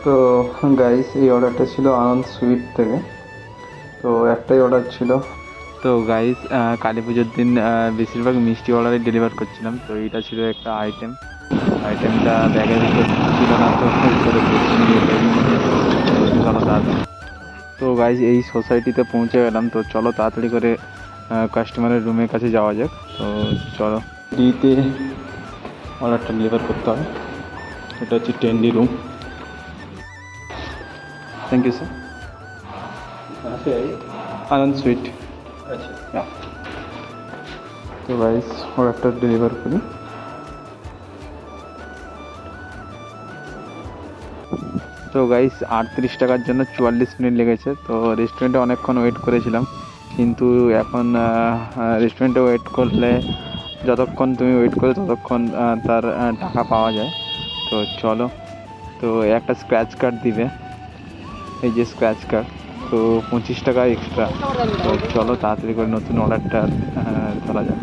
তো গাইস, এই অর্ডারটা ছিল আনন্দ সুইট থেকে। তো একটাই অর্ডার ছিল। তো গাইস, কালী পুজোর দিন বেশিরভাগ মিষ্টি অর্ডারই ডেলিভার করছিলাম। তো এইটা ছিল একটা আইটেমটা ব্যাগের ভিতর ছিল না, তো করে বসে নিয়ে যাই। তো চলো তাড়াতাড়ি। তো গাইস, এই সোসাইটিতে পৌঁছে গেলাম। তো চলো তাড়াতাড়ি করে কাস্টমারের রুমের কাছে যাওয়া যাক। তো চলো, ডিতে অর্ডারটা ডেলিভার করতে হবে। এটা হচ্ছে 10D room. Thank you sir. Ananda suite. আচ্ছা। তো গাইস, অর্ডারটা ডেলিভার করি। তো গাইস, 38 টাকার জন্য 44 মিনিট লেগেছে। তো রেস্টুরেন্টে অনেকক্ষণ ওয়েট করেছিলাম, কিন্তু এখন রেস্টুরেন্টে ওয়েট করলে যতক্ষণ তুমি ওয়েট করো ততক্ষণ তার টাকা পাওয়া যায়। তো চলো, তো একটা স্ক্র্যাচ কার্ড দিবে, এই যে স্ক্র্যাচ কার্ড। তো 25 টাকা এক্সট্রা। তো চলো তাড়াতাড়ি করে নতুন অর্ডারটা ধরা যাক।